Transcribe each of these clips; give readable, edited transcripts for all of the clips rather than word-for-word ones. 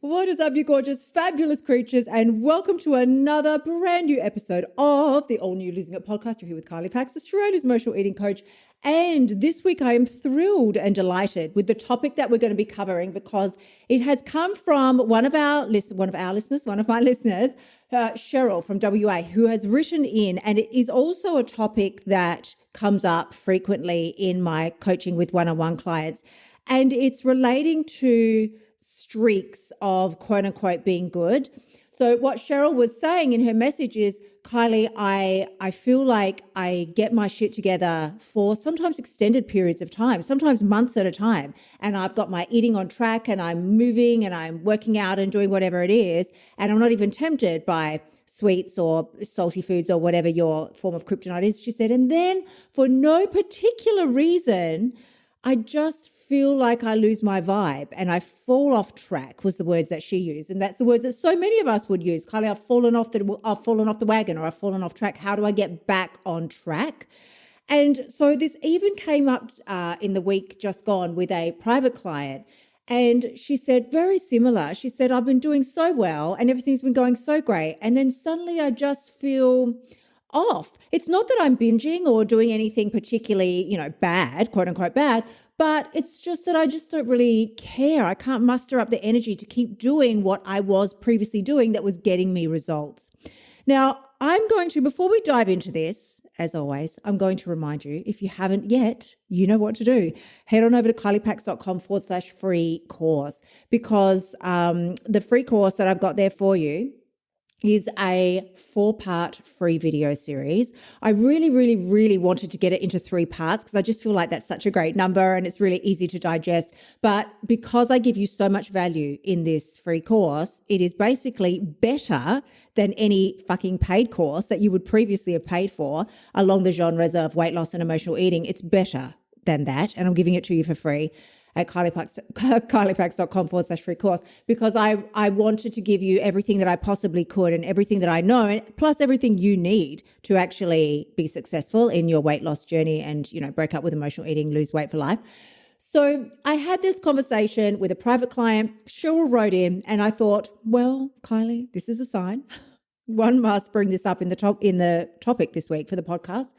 What is up, you gorgeous, fabulous creatures, and welcome to another brand new episode of the all-new Losing It podcast. You're here with Kylie Pax, Australia's emotional eating coach, and this week I am thrilled and delighted with the topic that we're going to be covering because it has come from one of my listeners, Cheryl from WA, who has written in, and it is also a topic that comes up frequently in my coaching with one-on-one clients, and it's relating to streaks of quote unquote being good. So what Cheryl was saying in her message is, Kylie, I feel like I get my shit together for sometimes extended periods of time, sometimes months at a time. And I've got my eating on track and I'm moving and I'm working out and doing whatever it is. And I'm not even tempted by sweets or salty foods or whatever your form of kryptonite is, she said. And then for no particular reason, I just feel like I lose my vibe and I fall off track was the words that she used. And that's the words that so many of us would use. Kylie, I've fallen off the wagon, or I've fallen off track. How do I get back on track? And so this even came up in the week just gone with a private client. And she said, very similar. She said, I've been doing so well and everything's been going so great. And then suddenly I just feel off. It's not that I'm binging or doing anything particularly, bad, quote unquote bad, but it's just that I just don't really care. I can't muster up the energy to keep doing what I was previously doing that was getting me results. Now, before we dive into this, as always, I'm going to remind you, if you haven't yet, you know what to do. Head on over to kyliepax.com/free course because the free course that I've got there for you is a 4-part free video series. I really, really, really wanted to get it into 3 parts because I just feel like that's such a great number and it's really easy to digest. But because I give you so much value in this free course, it is basically better than any fucking paid course that you would previously have paid for along the genres of weight loss and emotional eating. It's better than that. And I'm giving it to you for free at kyliepax.com/free course because I wanted to give you everything that I possibly could and everything that I know, plus everything you need to actually be successful in your weight loss journey and, break up with emotional eating, lose weight for life. So I had this conversation with a private client. Cheryl wrote in and I thought, well, Kylie, this is a sign. One must bring this up in the topic this week for the podcast.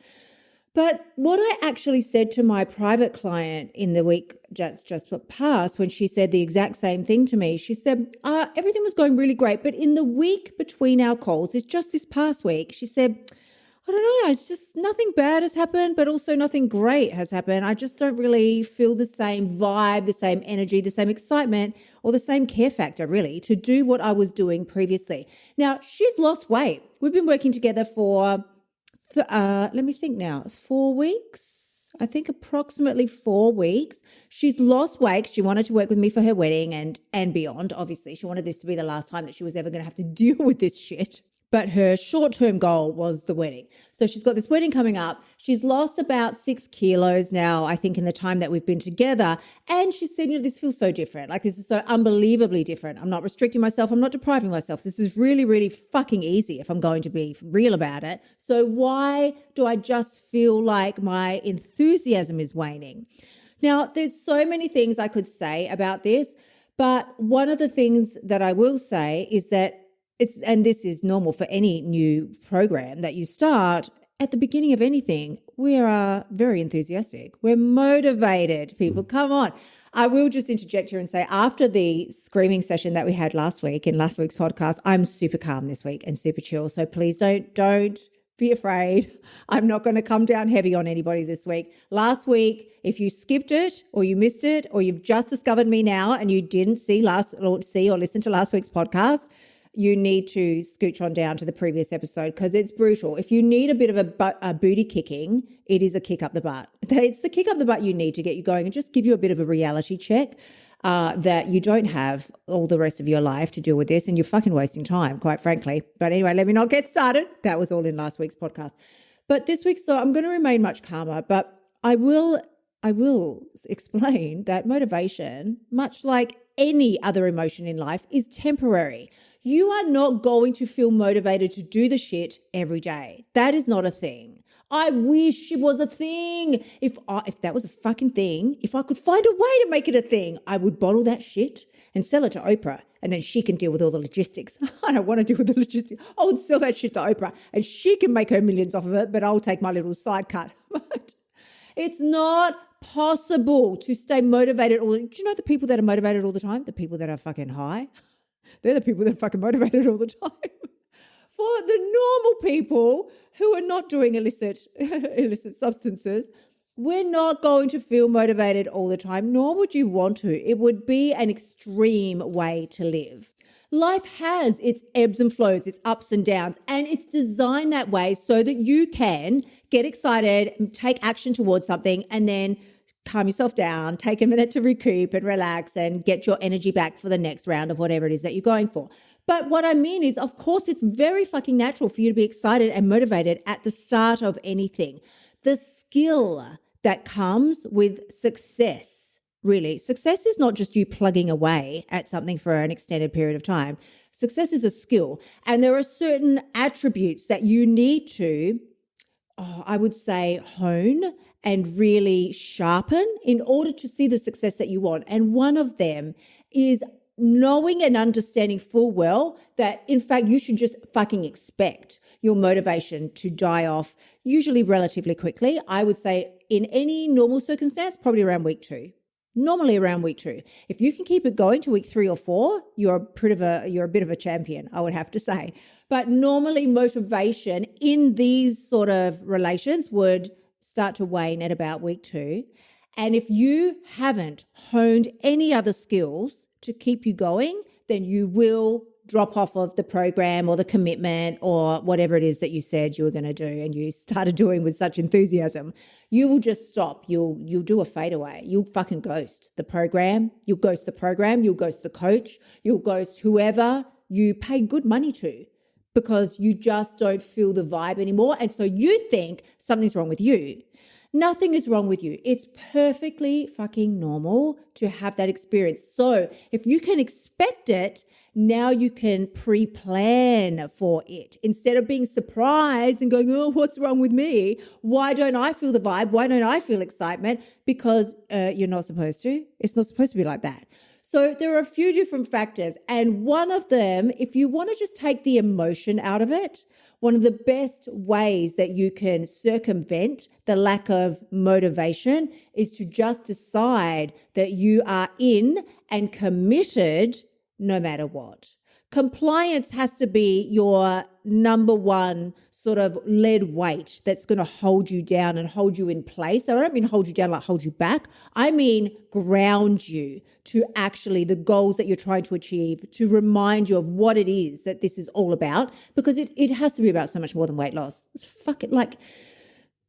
But what I actually said to my private client in the week just passed when she said the exact same thing to me, she said, everything was going really great. But in the week between our calls, it's just this past week, she said, I don't know, it's just nothing bad has happened, but also nothing great has happened. I just don't really feel the same vibe, the same energy, the same excitement, or the same care factor really to do what I was doing previously. Now, she's lost weight. We've been working together for 4 weeks. I think approximately 4 weeks. She's lost weight. She wanted to work with me for her wedding and beyond. Obviously, she wanted this to be the last time that she was ever going to have to deal with this shit. But her short-term goal was the wedding. So she's got this wedding coming up. She's lost about 6 kilos now, I think, in the time that we've been together. And she said, this feels so different. Like, this is so unbelievably different. I'm not restricting myself. I'm not depriving myself. This is really, really fucking easy if I'm going to be real about it. So why do I just feel like my enthusiasm is waning? Now, there's so many things I could say about this, but one of the things that I will say is that and this is normal for any new program that you start, at the beginning of anything, we are very enthusiastic. We're motivated, people. Come on. I will just interject here and say after the screaming session that we had last week in last week's podcast, I'm super calm this week and super chill. So please don't be afraid. I'm not going to come down heavy on anybody this week. Last week, if you skipped it or you missed it or you've just discovered me now and you didn't see or listen to last week's podcast, you need to scooch on down to the previous episode because it's brutal. If you need a bit of a booty kicking, it is a kick up the butt. It's the kick up the butt you need to get you going and just give you a bit of a reality check that you don't have all the rest of your life to deal with this and you're fucking wasting time, quite frankly. But anyway, let me not get started. That was all in last week's podcast. But this week, so I'm going to remain much calmer, but I will explain that motivation, much like any other emotion in life, is temporary. You are not going to feel motivated to do the shit every day. That is not a thing. I wish it was a thing. If that was a fucking thing, if I could find a way to make it a thing, I would bottle that shit and sell it to Oprah and then she can deal with all the logistics. I don't want to deal with the logistics. I would sell that shit to Oprah and she can make her millions off of it, but I'll take my little side cut. It's not possible to stay motivated all the time. Do you know the people that are motivated all the time? The people that are fucking high. They're the people that are fucking motivated all the time. For the normal people who are not doing illicit substances, we're not going to feel motivated all the time, nor would you want to. It would be an extreme way to live. Life has its ebbs and flows, its ups and downs, and it's designed that way so that you can get excited, take action towards something, and then calm yourself down, take a minute to recoup and relax and get your energy back for the next round of whatever it is that you're going for. But what I mean is, of course, it's very fucking natural for you to be excited and motivated at the start of anything. The skill that comes with success, really. Success is not just you plugging away at something for an extended period of time. Success is a skill. And there are certain attributes that you need to, I would say, hone and really sharpen in order to see the success that you want. And one of them is knowing and understanding full well that, in fact, you should just fucking expect your motivation to die off, usually relatively quickly. I would say in any normal circumstance, probably around week 2. Normally around week 2. If you can keep it going to week 3 or 4, you're a bit of a champion, I would have to say. But normally motivation in these sort of relations would start to wane at about week 2. And if you haven't honed any other skills to keep you going, then you will drop off of the program or the commitment or whatever it is that you said you were going to do and you started doing with such enthusiasm. You will just stop. You'll do a fadeaway. You'll fucking ghost the program. You'll ghost the program. You'll ghost the coach. You'll ghost whoever you paid good money to because you just don't feel the vibe anymore. And so you think something's wrong with you. Nothing is wrong with you. It's perfectly fucking normal to have that experience. So if you can expect it, now you can pre-plan for it. Instead of being surprised and going, oh, what's wrong with me? Why don't I feel the vibe? Why don't I feel excitement? Because you're not supposed to. It's not supposed to be like that. So there are a few different factors. And one of them, if you want to just take the emotion out of it, one of the best ways that you can circumvent the lack of motivation is to just decide that you are in and committed no matter what. Compliance has to be your number one sort of lead weight that's going to hold you down and hold you in place. I don't mean hold you down like hold you back. I mean ground you to actually the goals that you're trying to achieve, to remind you of what it is that this is all about, because it has to be about so much more than weight loss. It's fucking like,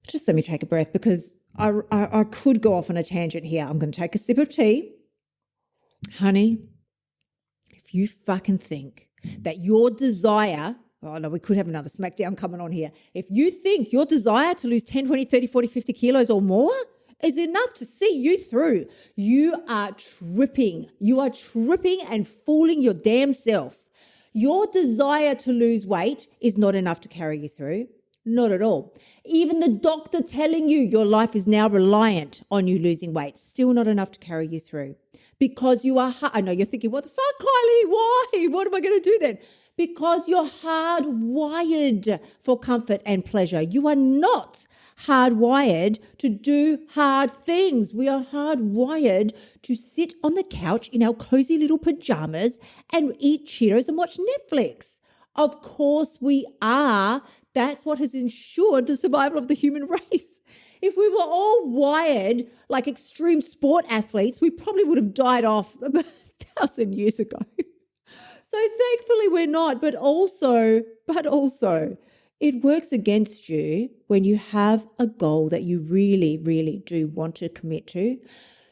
just let me take a breath because I could go off on a tangent here. I'm going to take a sip of tea. Honey, if you fucking think that your desire, oh no, we could have another smackdown coming on here. If you think your desire to lose 10, 20, 30, 40, 50 kilos or more is enough to see you through, you are tripping. You are tripping and fooling your damn self. Your desire to lose weight is not enough to carry you through. Not at all. Even the doctor telling you your life is now reliant on you losing weight, still not enough to carry you through. Because you are, I know you're thinking, what the fuck, Kylie? Why? What am I going to do then? Because you're hardwired for comfort and pleasure. You are not hardwired to do hard things. We are hardwired to sit on the couch in our cozy little pajamas and eat Cheetos and watch Netflix. Of course we are. That's what has ensured the survival of the human race. If we were all wired like extreme sport athletes, we probably would have died off about 1,000 years ago. So thankfully we're not, but also, it works against you when you have a goal that you really, really do want to commit to.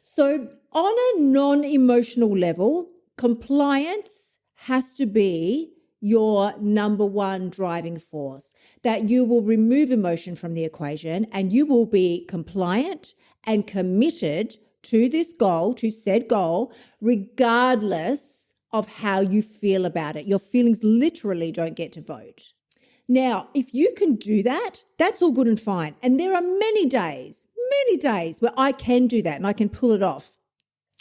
So on a non-emotional level, compliance has to be your number one driving force, that you will remove emotion from the equation and you will be compliant and committed to this goal, to said goal, regardless of how you feel about it. Your feelings literally don't get to vote. Now, if you can do that, that's all good and fine. And there are many days where I can do that and I can pull it off.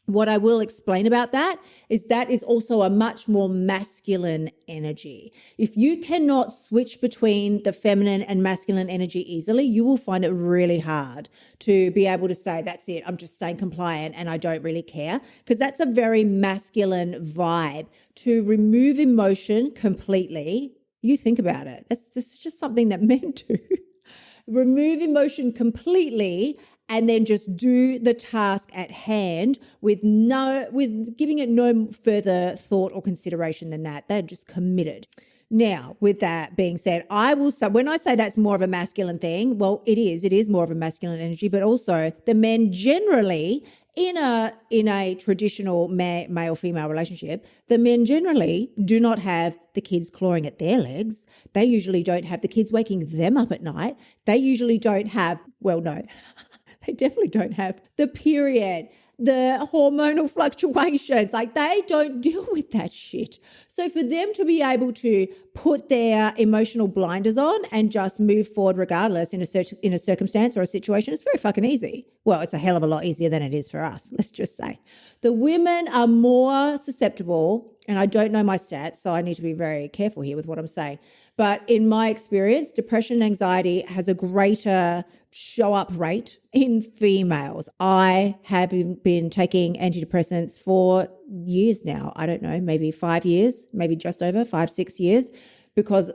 What I will explain about that is also a much more masculine energy. If you cannot switch between the feminine and masculine energy easily, you will find it really hard to be able to say, that's it, I'm just staying compliant and I don't really care. Because that's a very masculine vibe. To remove emotion completely, you think about it. That's just something that men do. Remove emotion completely and then just do the task at hand with giving it no further thought or consideration than that. They're just committed. Now, with that being said, I will say, when I say that's more of a masculine thing, well, it is more of a masculine energy, but also the men generally in a traditional male-female relationship, the men generally do not have the kids clawing at their legs. They usually don't have the kids waking them up at night. They usually don't have, well, no, they definitely don't have the period, the hormonal fluctuations. Like, they don't deal with that shit. So for them to be able to put their emotional blinders on and just move forward regardless in a circumstance or a situation, it's very fucking easy. Well, it's a hell of a lot easier than it is for us, let's just say. The women are more susceptible, and I don't know my stats, so I need to be very careful here with what I'm saying. But in my experience, depression and anxiety has a greater show-up rate in females. I have been taking antidepressants for years now. I don't know, maybe 5 years, maybe just over 5-6 years, because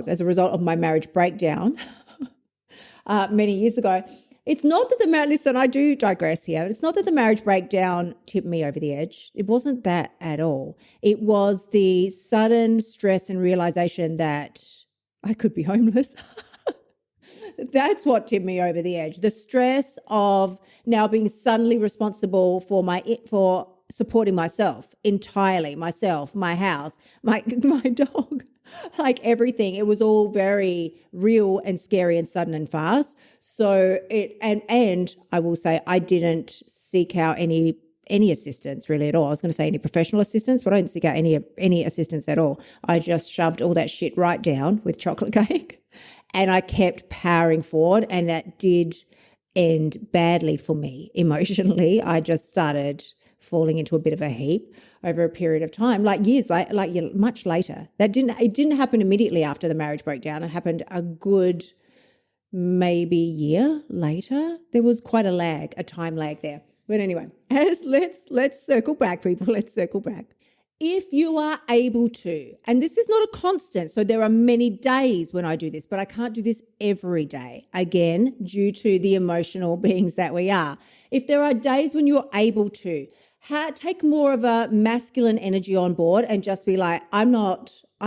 as a result of my marriage breakdown many years ago. It's not that listen, I do digress here. It's not that the marriage breakdown tipped me over the edge. It wasn't that at all. It was the sudden stress and realization that I could be homeless. That's what tipped me over the edge. The stress of now being suddenly responsible for supporting myself entirely, myself, my house, my dog, like everything. It was all very real and scary and sudden and fast. So and I will say I didn't seek out any assistance really at all. I was going to say any professional assistance, but I didn't seek out any assistance at all. I just shoved all that shit right down with chocolate cake. And I kept powering forward, and that did end badly for me emotionally. I just started falling into a bit of a heap over a period of time, like much later. It didn't happen immediately after the marriage breakdown. It happened a good maybe year later. There was quite a time lag there. But anyway, let's circle back, people. Let's circle back. If you are able to, and this is not a constant, so there are many days when I do this, but I can't do this every day, again, due to the emotional beings that we are. If there are days when you're able to, take more of a masculine energy on board and just be like, I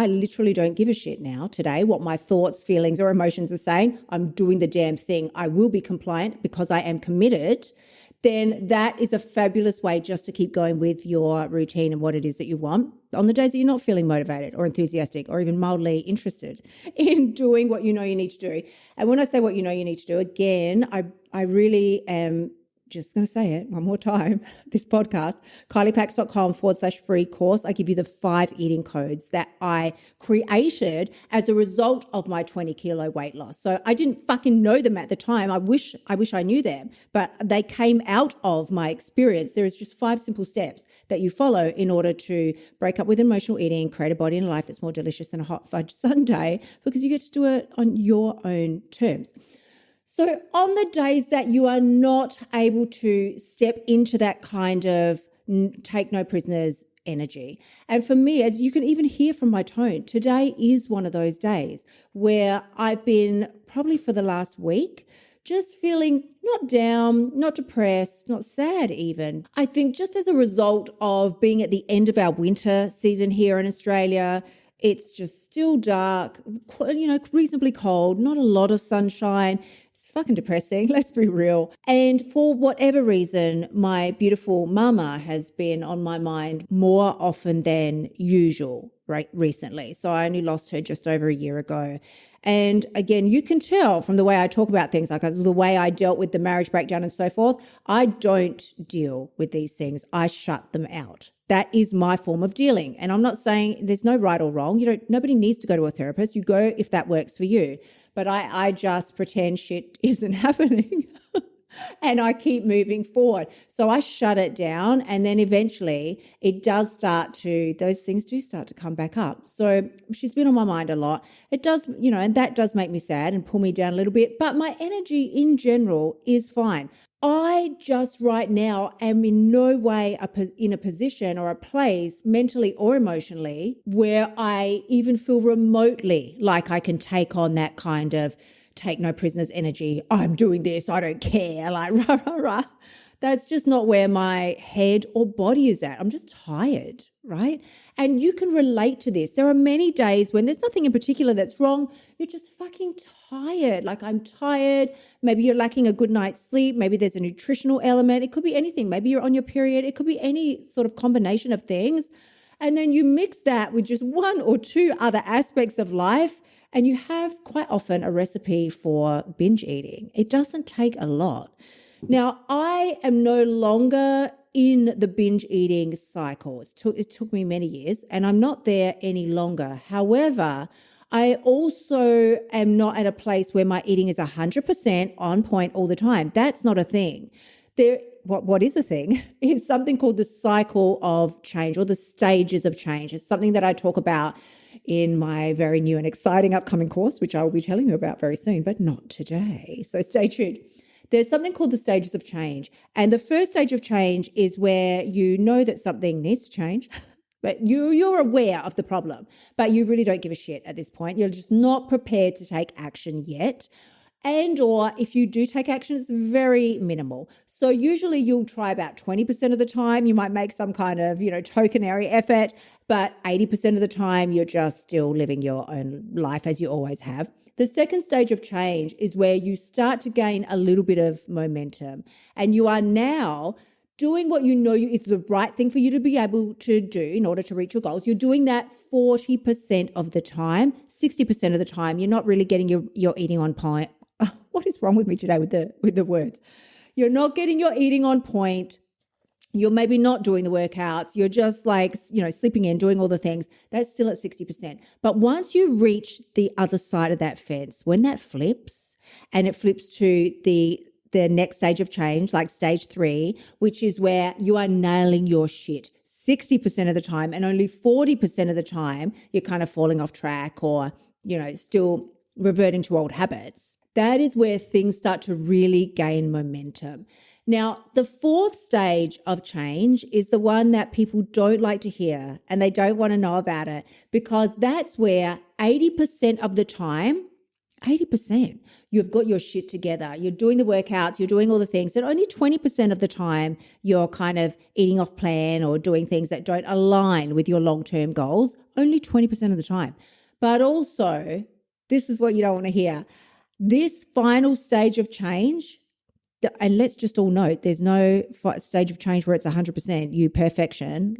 literally don't give a shit now today what my thoughts, feelings, or emotions are saying. I'm doing the damn thing. I will be compliant because I am committed. Then that is a fabulous way just to keep going with your routine and what it is that you want on the days that you're not feeling motivated or enthusiastic or even mildly interested in doing what you know you need to do. And when I say what you know you need to do, again, I really am just going to say it one more time, this podcast, kyliepax.com/free course. I give you the 5 eating codes that I created as a result of my 20 kilo weight loss. So I didn't fucking know them at the time. I wish I knew them, but they came out of my experience. There is just 5 simple steps that you follow in order to break up with emotional eating, create a body and a life that's more delicious than a hot fudge sundae, because you get to do it on your own terms. So on the days that you are not able to step into that kind of take no prisoners energy, and for me, as you can even hear from my tone, today is one of those days where I've been probably for the last week just feeling not down, not depressed, not sad even. I think just as a result of being at the end of our winter season here in Australia, it's just still dark, reasonably cold, not a lot of sunshine. It's fucking depressing, let's be real. And for whatever reason, my beautiful mama has been on my mind more often than usual recently. So I only lost her just over a year ago. And again, you can tell from the way I talk about things, like the way I dealt with the marriage breakdown and so forth, I don't deal with these things. I shut them out. That is my form of dealing. And I'm not saying there's no right or wrong. Nobody needs to go to a therapist. You go if that works for you. But I just pretend shit isn't happening. and I keep moving forward. So I shut it down, and then eventually those things do start to come back up. So she's been on my mind a lot. It does, and that does make me sad and pull me down a little bit, but my energy in general is fine. I just right now am in no way in a position or a place mentally or emotionally where I even feel remotely like I can take on that kind of take no prisoners energy. I'm doing this. I don't care. Like, rah, rah, rah. That's just not where my head or body is at. I'm just tired, right? And you can relate to this. There are many days when there's nothing in particular that's wrong. You're just fucking tired. Like, I'm tired. Maybe you're lacking a good night's sleep. Maybe there's a nutritional element. It could be anything. Maybe you're on your period. It could be any sort of combination of things. And then you mix that with just one or two other aspects of life, and you have quite often a recipe for binge eating. It doesn't take a lot. Now, I am no longer in the binge eating cycle. It took me many years, and I'm not there any longer. However, I also am not at a place where my eating is 100% on point all the time. That's not a thing. What is a thing is something called the cycle of change, or the stages of change. It's something that I talk about in my very new and exciting upcoming course, which I will be telling you about very soon, but not today. So stay tuned. There's something called the stages of change. And the first stage of change is where you know that something needs to change, but you're aware of the problem, but you really don't give a shit at this point. You're just not prepared to take action yet. And or if you do take action, it's very minimal. So usually you'll try about 20% of the time. You might make some kind of, tokenary effort, but 80% of the time you're just still living your own life as you always have. The second stage of change is where you start to gain a little bit of momentum, and you are now doing what you know is the right thing for you to be able to do in order to reach your goals. You're doing that 40% of the time. 60% of the time, you're not really getting your eating on point. What is wrong with me today with the words? You're not getting your eating on point. You're maybe not doing the workouts. You're just sleeping in, doing all the things. That's still at 60%. But once you reach the other side of that fence, when that flips and it flips to the next stage of change, like stage 3, which is where you are nailing your shit 60% of the time, and only 40% of the time you're kind of falling off track or, still reverting to old habits. That is where things start to really gain momentum. Now, the fourth stage of change is the one that people don't like to hear, and they don't want to know about it, because that's where 80% of the time, 80%, you've got your shit together. You're doing the workouts, you're doing all the things, and only 20% of the time you're kind of eating off plan or doing things that don't align with your long-term goals, only 20% of the time. But also, this is what you don't want to hear. This final stage of change, and let's just all note, there's no stage of change where it's 100% you perfection.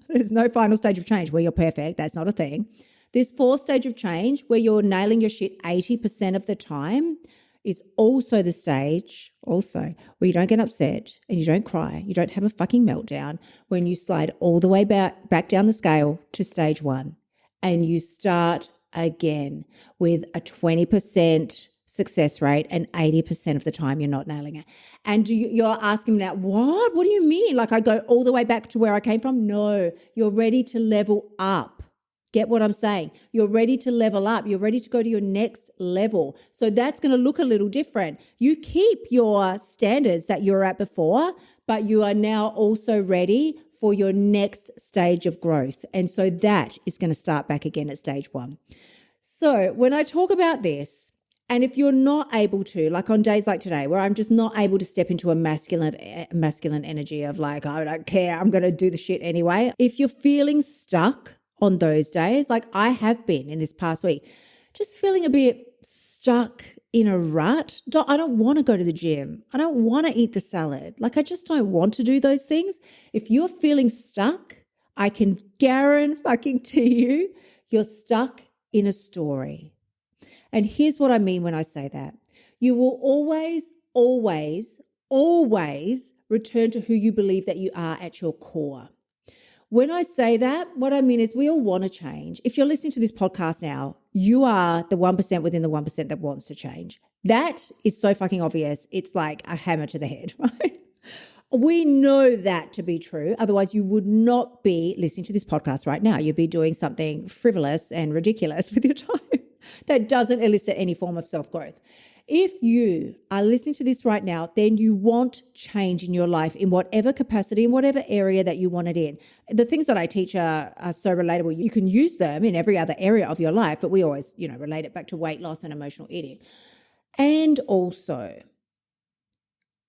There's no final stage of change where you're perfect. That's not a thing. This fourth stage of change where you're nailing your shit 80% of the time is also the stage where you don't get upset and you don't cry. You don't have a fucking meltdown when you slide all the way back down the scale to stage 1, and you start again with a 20% success rate, and 80% of the time you're not nailing it. And you're asking me now, what? What do you mean? Like I go all the way back to where I came from? No, you're ready to level up. Get what I'm saying? You're ready to level up. You're ready to go to your next level. So that's going to look a little different. You keep your standards that you were at before, but you are now also ready for your next stage of growth. And so that is going to start back again at stage 1. So when I talk about this, and if you're not able to, like on days like today, where I'm just not able to step into a masculine energy of like, I don't care, I'm going to do the shit anyway. If you're feeling stuck on those days, like I have been in this past week, just feeling a bit stuck in a rut. I don't want to go to the gym. I don't want to eat the salad. Like I just don't want to do those things. If you're feeling stuck, I can guarantee you, you're stuck in a story. And here's what I mean when I say that. You will always, always, always return to who you believe that you are at your core. When I say that, what I mean is we all want to change. If you're listening to this podcast now, you are the 1% within the 1% that wants to change. That is so fucking obvious. It's like a hammer to the head, right? We know that to be true. Otherwise, you would not be listening to this podcast right now. You'd be doing something frivolous and ridiculous with your time that doesn't elicit any form of self-growth. If you are listening to this right now, then you want change in your life in whatever capacity, in whatever area that you want it in. The things that I teach are so relatable. You can use them in every other area of your life, but we always, relate it back to weight loss and emotional eating. And also,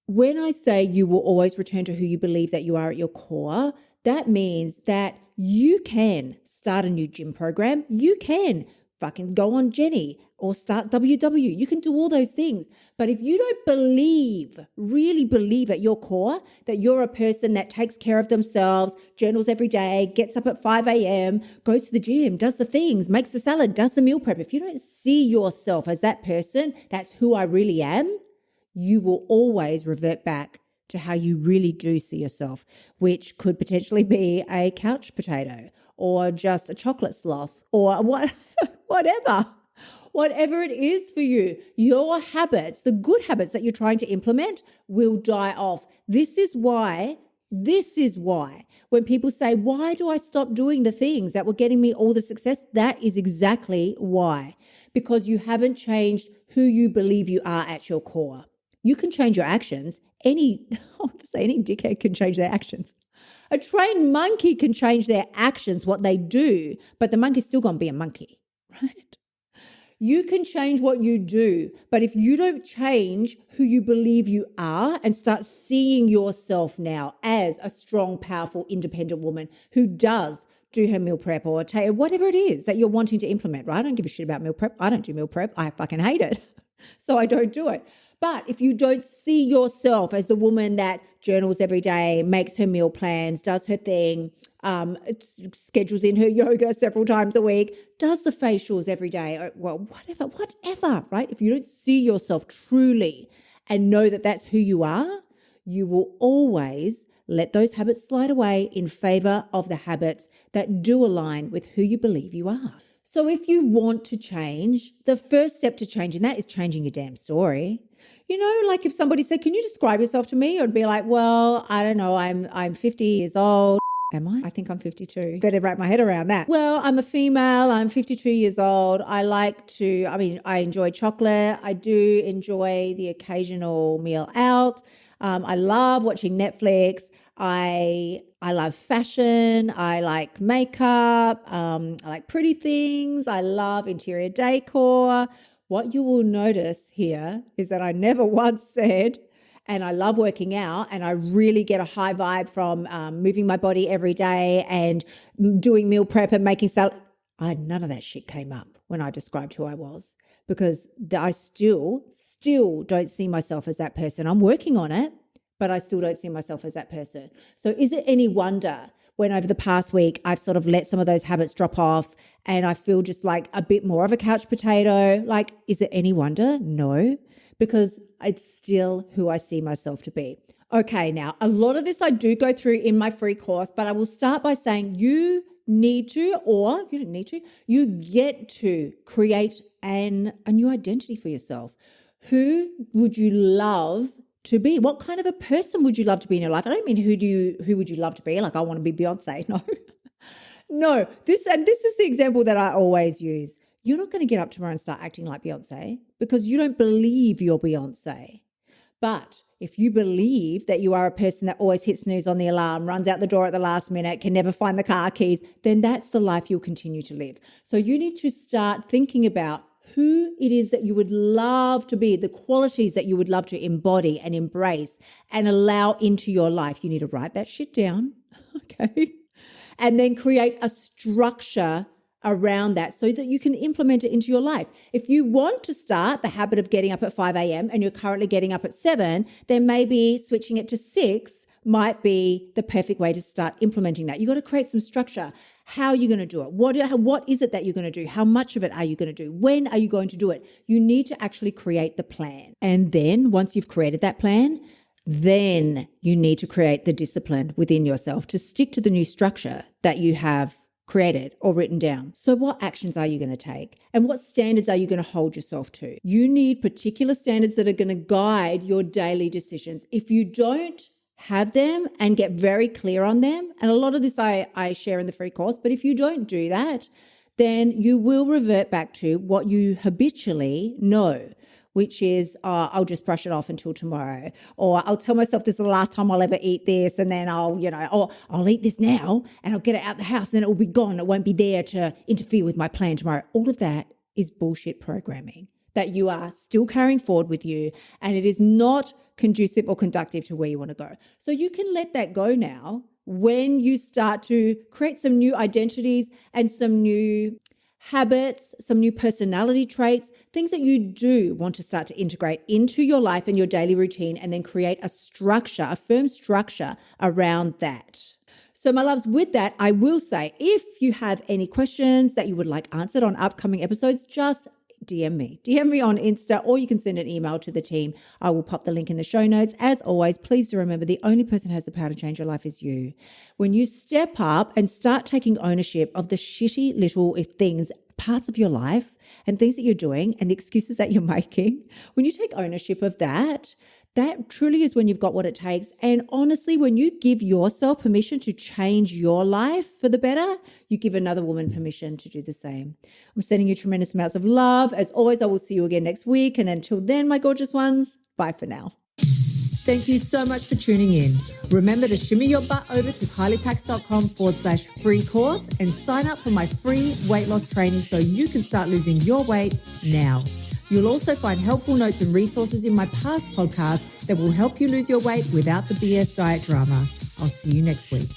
when I say you will always return to who you believe that you are at your core, that means that you can start a new gym program. You can fucking go on Jenny or start WW. You can do all those things. But if you don't really believe at your core that you're a person that takes care of themselves, journals every day, gets up at 5 a.m., goes to the gym, does the things, makes the salad, does the meal prep. If you don't see yourself as that person, that's who I really am, you will always revert back to how you really do see yourself, which could potentially be a couch potato or just a chocolate sloth or whatever it is for you. Your habits, the good habits that you're trying to implement, will die off. This is why when people say, why do I stop doing the things that were getting me all the success? That is exactly why. Because you haven't changed who you believe you are at your core. You can change your actions. Any dickhead can change their actions. A trained monkey can change their actions, what they do, but the monkey's still going to be a monkey, right? You can change what you do, but if you don't change who you believe you are and start seeing yourself now as a strong, powerful, independent woman who does do her meal prep or whatever it is that you're wanting to implement, right? I don't give a shit about meal prep. I don't do meal prep. I fucking hate it. So I don't do it. But if you don't see yourself as the woman that journals every day, makes her meal plans, does her thing, schedules in her yoga several times a week, does the facials every day, whatever, right? If you don't see yourself truly and know that that's who you are, you will always let those habits slide away in favor of the habits that do align with who you believe you are. So if you want to change, the first step to changing that is changing your damn story. Like if somebody said, can you describe yourself to me? I'd be like, well, I don't know. I'm 50 years old. Am I? I think I'm 52. Better wrap my head around that. Well, I'm a female. I'm 52 years old. I enjoy chocolate. I do enjoy the occasional meal out. I love watching Netflix. I love fashion. I like makeup. I like pretty things. I love interior decor. What you will notice here is that I never once said, and I love working out and I really get a high vibe from moving my body every day and doing meal prep and making salad. None of that shit came up when I described who I was because I still don't see myself as that person. I'm working on it, but I still don't see myself as that person. So is it any wonder when over the past week I've sort of let some of those habits drop off and I feel just like a bit more of a couch potato? Like, is it any wonder? No, because it's still who I see myself to be. Okay, now a lot of this I do go through in my free course, but I will start by saying you need to, or you don't need to, you get to create a new identity for yourself. Who would you love to be? What kind of a person would you love to be in your life? I don't mean who would you love to be? Like I want to be Beyonce. No. No. This is the example that I always use. You're not going to get up tomorrow and start acting like Beyonce because you don't believe you're Beyonce. But if you believe that you are a person that always hits snooze on the alarm, runs out the door at the last minute, can never find the car keys, then that's the life you'll continue to live. So you need to start thinking about who it is that you would love to be, the qualities that you would love to embody and embrace and allow into your life. You need to write that shit down, okay? And then create a structure around that so that you can implement it into your life. If you want to start the habit of getting up at 5 a.m. and you're currently getting up at 7, then maybe switching it to 6 might be the perfect way to start implementing that. You've got to create some structure. How are you going to do it? What is it that you're going to do? How much of it are you going to do? When are you going to do it? You need to actually create the plan. And then once you've created that plan, then you need to create the discipline within yourself to stick to the new structure that you have created or written down. So what actions are you going to take? And what standards are you going to hold yourself to? You need particular standards that are going to guide your daily decisions. If you don't have them and get very clear on them, and a lot of this I share in the free course, but if you don't do that, then you will revert back to what you habitually know, which is, I'll just brush it off until tomorrow. Or I'll tell myself this is the last time I'll ever eat this. And then I'll eat this now and I'll get it out the house and then it will be gone. It won't be there to interfere with my plan tomorrow. All of that is bullshit programming that you are still carrying forward with you. And it is not conducive or conductive to where you want to go. So you can let that go now when you start to create some new identities and some new habits, some new personality traits, things that you do want to start to integrate into your life and your daily routine, and then create a structure, a firm structure around that. So my loves, with that, I will say, if you have any questions that you would like answered on upcoming episodes, just DM me on Insta, or you can send an email to the team. I will pop the link in the show notes. As always, please do remember the only person who has the power to change your life is you. When you step up and start taking ownership of the shitty little things, parts of your life and things that you're doing and the excuses that you're making, when you take ownership of that, that truly is when you've got what it takes. And honestly, when you give yourself permission to change your life for the better, you give another woman permission to do the same. I'm sending you tremendous amounts of love. As always, I will see you again next week. And until then, my gorgeous ones, bye for now. Thank you so much for tuning in. Remember to shimmy your butt over to kyliepax.com/free course and sign up for my free weight loss training so you can start losing your weight now. You'll also find helpful notes and resources in my past podcasts that will help you lose your weight without the BS diet drama. I'll see you next week.